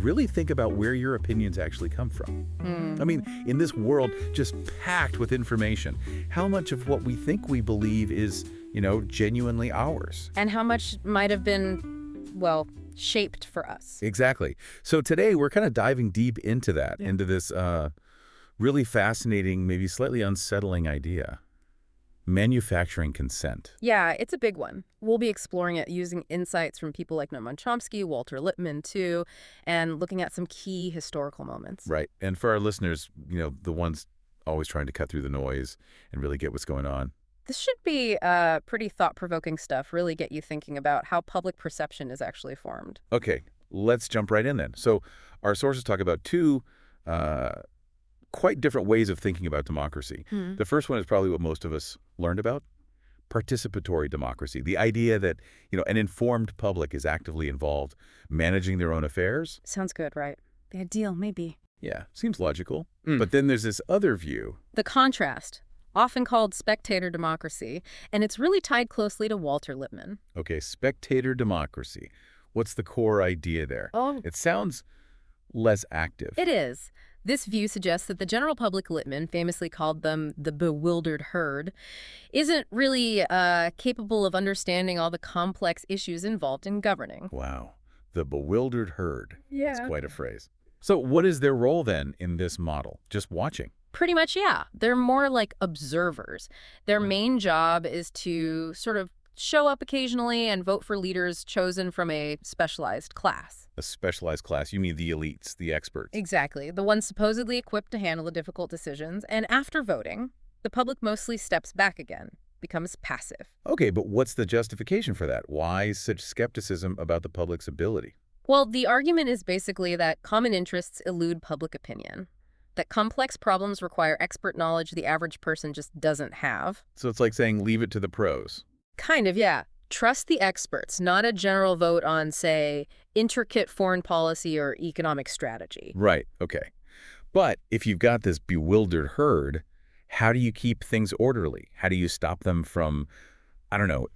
really think about where your opinions actually come from. I mean, in this world just packed with information, how much of what we think we believe is, genuinely ours? And how much might have been, well, shaped for us. Exactly. So today we're kind of diving deep into that, into this really fascinating, maybe slightly unsettling idea. Manufacturing consent. Yeah, it's a big one. We'll be exploring it using insights from people like Noam Chomsky, Walter Lippmann, too, and looking at some key historical moments. Right. And for our listeners, the ones always trying to cut through the noise and really get what's going on. This should be pretty thought-provoking stuff, really get you thinking about how public perception is actually formed. Okay, let's jump right in then. So our sources talk about two quite different ways of thinking about democracy. The first one is probably what most of us learned about, participatory democracy. The idea that, an informed public is actively involved, managing their own affairs. Sounds good, right? The ideal, maybe. Yeah, seems logical. But then there's this other view. The contrast, often called spectator democracy, and it's really tied closely to Walter Lippmann. Okay, spectator democracy. What's the core idea there? Oh, It sounds less active. it is. This view suggests that the general public, Lippmann famously called them the bewildered herd, isn't really capable of understanding all the complex issues involved in governing. Wow, the bewildered herd. Yeah. That's quite a phrase. So what is their role then in this model? Just watching? Pretty much, yeah. They're more like observers. Their main job is to sort of show up occasionally and vote for leaders chosen from a specialized class. A specialized class? You mean the elites, the experts? Exactly. The ones supposedly equipped to handle the difficult decisions. And after voting, the public mostly steps back again, becomes passive. Okay, but what's the justification for that? Why such skepticism about the public's ability? Well, the argument is basically that common interests elude public opinion, that complex problems require expert knowledge the average person just doesn't have. So it's like saying leave it to the pros. Kind of, yeah. Trust the experts, not a general vote on, say, intricate foreign policy or economic strategy. Right, okay. But if you've got this bewildered herd, how do you keep things orderly? How do you stop them from,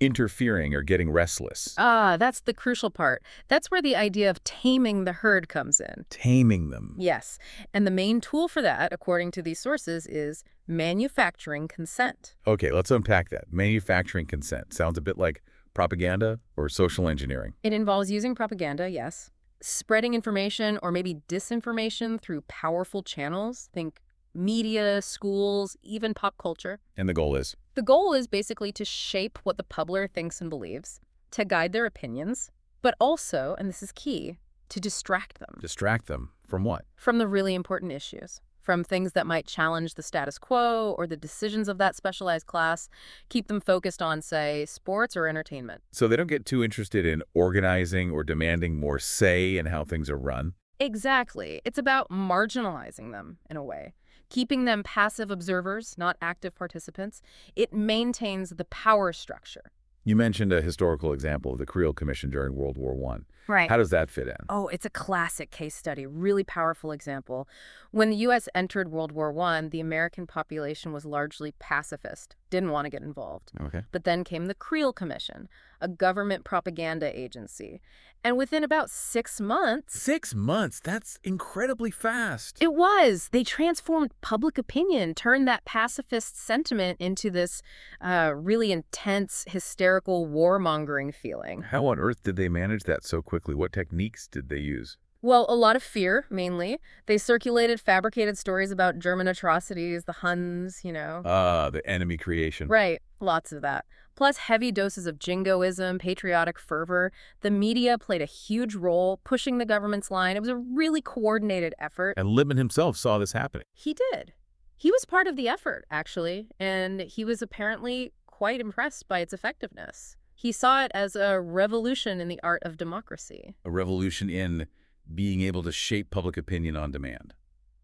interfering or getting restless? Ah, that's the crucial part. That's where the idea of taming the herd comes in. Taming them. Yes, and the main tool for that, according to these sources, is manufacturing consent. Okay, let's unpack that. Manufacturing consent. Sounds a bit like propaganda or social engineering. It involves using propaganda, yes, spreading information or maybe disinformation through powerful channels, think media, schools, even pop culture. And the goal is? The goal is basically to shape what the public thinks and believes, to guide their opinions, but also, and this is key, to distract them. Distract them from what? From the really important issues, from things that might challenge the status quo or the decisions of that specialized class, keep them focused on, say, sports or entertainment. So they don't get too interested in organizing or demanding more say in how things are run? Exactly. It's about marginalizing them, in a way. Keeping them passive observers, not active participants. It maintains the power structure. You mentioned a historical example of the Creel Commission during World War I. Right. How does that fit in? Oh, it's a classic case study, really powerful example. When the U.S. entered World War I, the American population was largely pacifist, didn't want to get involved. Okay. But then came the Creel Commission, a government propaganda agency. And within about 6 months... 6 months? That's incredibly fast. It was. They transformed public opinion, turned that pacifist sentiment into this really intense, hysterical, warmongering feeling. How on earth did they manage that so quickly? What techniques did they use? Well, a lot of fear, mainly. They circulated fabricated stories about German atrocities, the Huns, The enemy creation. Right, lots of that. Plus heavy doses of jingoism, patriotic fervor. The media played a huge role, pushing the government's line. It was a really coordinated effort. And Lippmann himself saw this happening. He did. He was part of the effort, actually, and he was apparently quite impressed by its effectiveness. He saw it as a revolution in the art of democracy. A revolution in being able to shape public opinion on demand.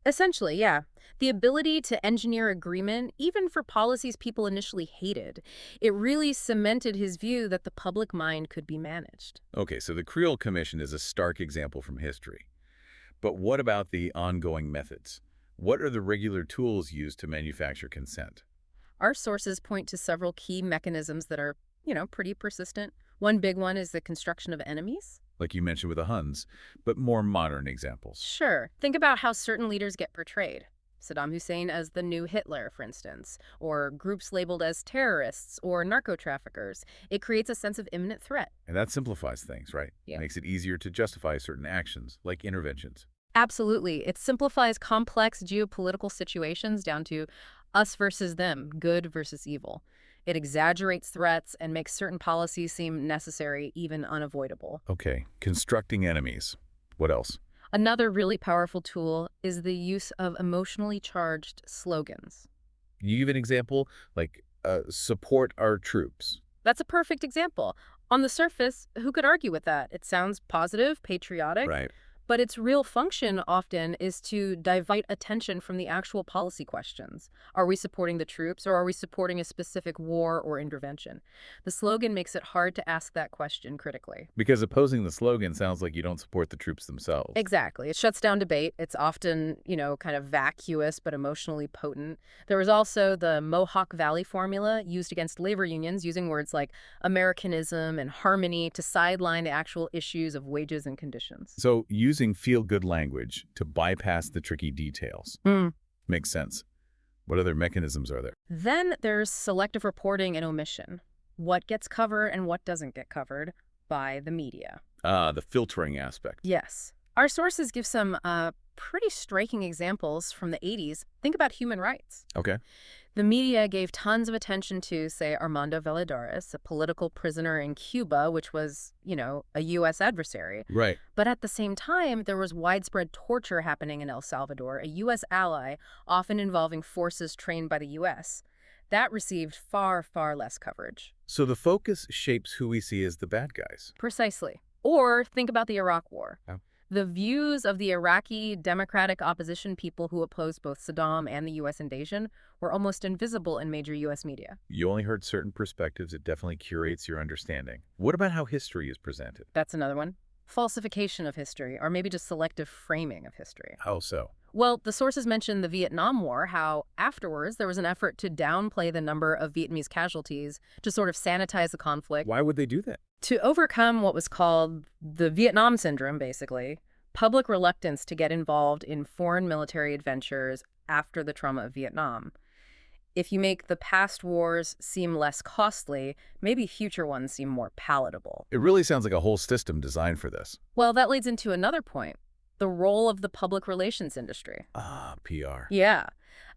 Essentially, yeah. The ability to engineer agreement, even for policies people initially hated. It really cemented his view that the public mind could be managed. Okay, so the Creel Commission is a stark example from history. But what about the ongoing methods? What are the regular tools used to manufacture consent? Our sources point to several key mechanisms that are, pretty persistent. One big one is the construction of enemies. like you mentioned with the Huns, but more modern examples. Sure. Think about how certain leaders get portrayed. Saddam Hussein as the new Hitler, for instance, or groups labeled as terrorists or narco-traffickers. It creates a sense of imminent threat. And that simplifies things, right? Yeah. Makes it easier to justify certain actions, like interventions. Absolutely. It simplifies complex geopolitical situations down to us versus them, good versus evil. It exaggerates threats and makes certain policies seem necessary, even unavoidable. Okay, constructing enemies. What else? Another really powerful tool is the use of emotionally charged slogans. You give an example, like support our troops. That's a perfect example. On the surface, who could argue with that? It sounds positive, patriotic, Right. but its real function often is to divert attention from the actual policy questions. Are we supporting the troops, or are we supporting a specific war or intervention? The slogan makes it hard to ask that question critically. Because opposing the slogan sounds like you don't support the troops themselves. Exactly. It shuts down debate. It's often, kind of vacuous but emotionally potent. There was also the Mohawk Valley formula used against labor unions, using words like Americanism and harmony to sideline the actual issues of wages and conditions. So using feel-good language to bypass the tricky details. Makes sense. What other mechanisms are there? Then there's selective reporting and omission. What gets covered and what doesn't get covered by the media. The filtering aspect. Yes. Our sources give some pretty striking examples from the 80s. Think about human rights. Okay. The media gave tons of attention to, say, Armando Valladares, a political prisoner in Cuba, which was, a U.S. adversary. Right. But at the same time, there was widespread torture happening in El Salvador, a U.S. ally, often involving forces trained by the U.S. That received far, far less coverage. So the focus shapes who we see as the bad guys. Precisely. Or think about the Iraq War. Yeah. The views of the Iraqi democratic opposition people who opposed both Saddam and the U.S. invasion were almost invisible in major U.S. media. You only heard certain perspectives. It definitely curates your understanding. What about how history is presented? That's another one. Falsification of history, or maybe just selective framing of history. How so? Well, the sources mentioned the Vietnam War, how afterwards there was an effort to downplay the number of Vietnamese casualties to sort of sanitize the conflict. Why would they do that? To overcome what was called the Vietnam syndrome, basically, public reluctance to get involved in foreign military adventures after the trauma of Vietnam. If you make the past wars seem less costly, maybe future ones seem more palatable. It really sounds like a whole system designed for this. Well, that leads into another point, the role of the public relations industry. PR. Yeah.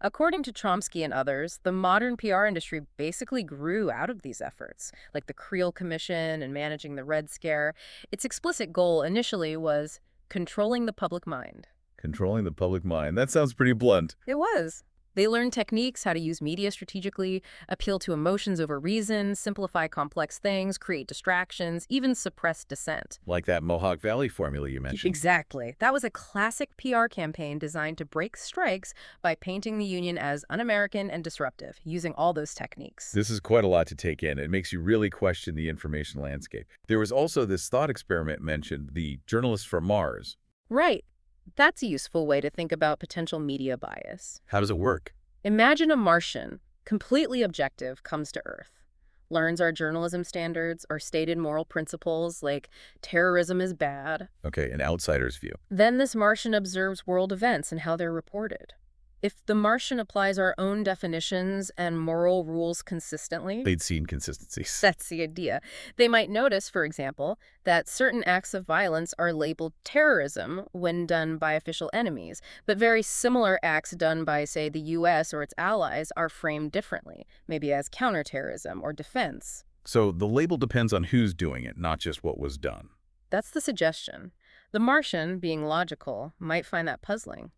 According to Chomsky and others, the modern PR industry basically grew out of these efforts, like the Creel Commission and managing the Red Scare. Its explicit goal initially was controlling the public mind. Controlling the public mind. That sounds pretty blunt. It was. They learned techniques, how to use media strategically, appeal to emotions over reason, simplify complex things, create distractions, even suppress dissent. Like that Mohawk Valley formula you mentioned. Exactly. That was a classic PR campaign designed to break strikes by painting the Union as un-American and disruptive, using all those techniques. This is quite a lot to take in. It makes you really question the information landscape. There was also this thought experiment mentioned, the journalist from Mars. Right. That's a useful way to think about potential media bias. How does it work? Imagine a Martian, completely objective, comes to Earth, learns our journalism standards, our stated moral principles, like terrorism is bad. Okay, an outsider's view. Then this Martian observes world events and how they're reported. If the Martian applies our own definitions and moral rules consistently, They'd see inconsistencies. that's the idea. They might notice, for example, that certain acts of violence are labeled terrorism when done by official enemies, but very similar acts done by, say, the U.S. or its allies are framed differently, maybe as counterterrorism or defense. So the label depends on who's doing it, not just what was done. That's the suggestion. The Martian, being logical, might find that puzzling.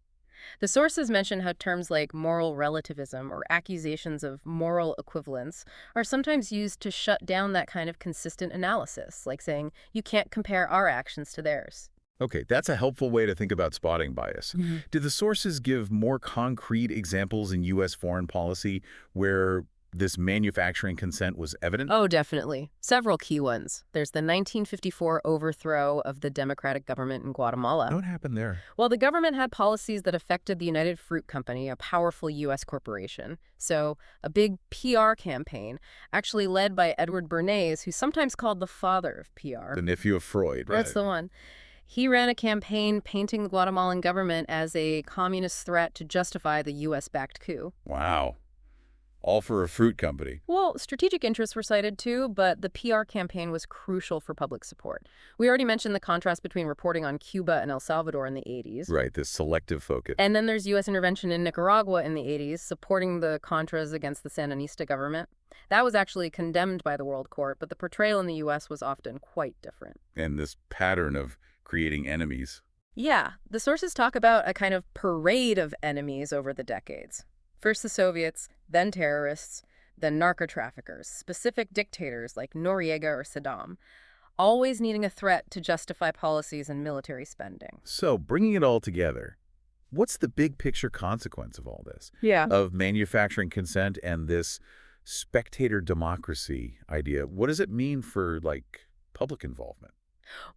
The sources mention how terms like moral relativism or accusations of moral equivalence are sometimes used to shut down that kind of consistent analysis, like saying, you can't compare our actions to theirs. Okay, that's a helpful way to think about spotting bias. Did the sources give more concrete examples in U.S. foreign policy where this manufacturing consent was evident? Oh, definitely. Several key ones. There's the 1954 overthrow of the democratic government in Guatemala. What happened there? Well, the government had policies that affected the United Fruit Company, a powerful U.S. corporation. So a big PR campaign, actually led by Edward Bernays, who's sometimes called the father of PR. The nephew of Freud, right? That's the one. He ran a campaign painting the Guatemalan government as a communist threat to justify the U.S.-backed coup. Wow. All for a fruit company. Well, strategic interests were cited too, but the PR campaign was crucial for public support. We already mentioned the contrast between reporting on Cuba and El Salvador in the 80s. Right, this selective focus. And then there's U.S. intervention in Nicaragua in the 80s, supporting the Contras against the Sandinista government. That was actually condemned by the World Court, but the portrayal in the U.S. was often quite different. And this pattern of creating enemies. Yeah, the sources talk about a kind of parade of enemies over the decades. First the Soviets, then terrorists, then narco-traffickers, specific dictators like Noriega or Saddam, always needing a threat to justify policies and military spending. So, bringing it all together, what's the big picture consequence of all this? Yeah. Of manufacturing consent and this spectator democracy idea? What does it mean for, public involvement?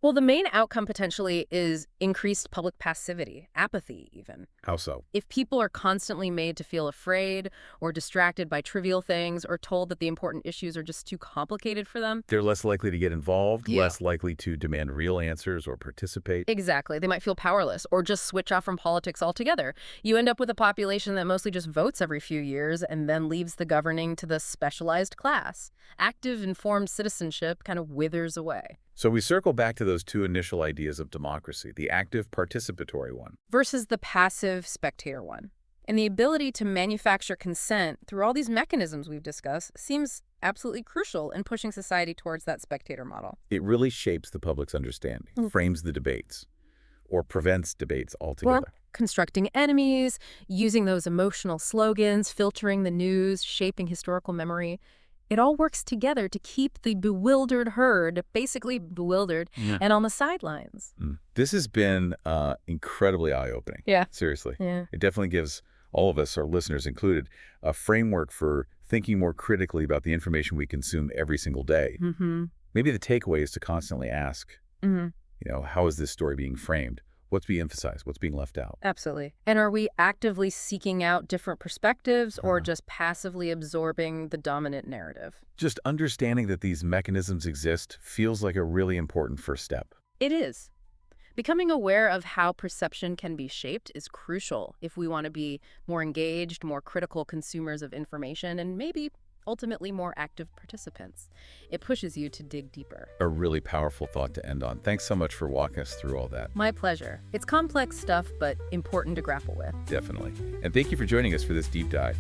Well, the main outcome potentially is increased public passivity, apathy even. How so? If people are constantly made to feel afraid or distracted by trivial things or told that the important issues are just too complicated for them. They're less likely to get involved, Yeah. less likely to demand real answers or participate. Exactly. They might feel powerless or just switch off from politics altogether. You end up with a population that mostly just votes every few years and then leaves the governing to the specialized class. Active, informed citizenship kind of withers away. So we circle back to those two initial ideas of democracy, the active participatory one. Versus the passive spectator one. And the ability to manufacture consent through all these mechanisms we've discussed seems absolutely crucial in pushing society towards that spectator model. It really shapes the public's understanding, frames the debates, or prevents debates altogether. Well, constructing enemies, using those emotional slogans, filtering the news, shaping historical memory. It all works together to keep the bewildered herd basically bewildered and on the sidelines. This has been incredibly eye-opening. Yeah. Seriously. Yeah. It definitely gives all of us, our listeners included, a framework for thinking more critically about the information we consume every single day. Mm-hmm. Maybe the takeaway is to constantly ask, Mm-hmm. how is this story being framed? What's being emphasized? What's being left out? Absolutely. And are we actively seeking out different perspectives or just passively absorbing the dominant narrative? Just understanding that these mechanisms exist feels like a really important first step. It is. Becoming aware of how perception can be shaped is crucial if we want to be more engaged, more critical consumers of information, and maybe ultimately more active participants. It pushes you to dig deeper. A really powerful thought to end on. Thanks so much for walking us through all that. My pleasure. It's complex stuff, but important to grapple with. Definitely. And thank you for joining us for this deep dive.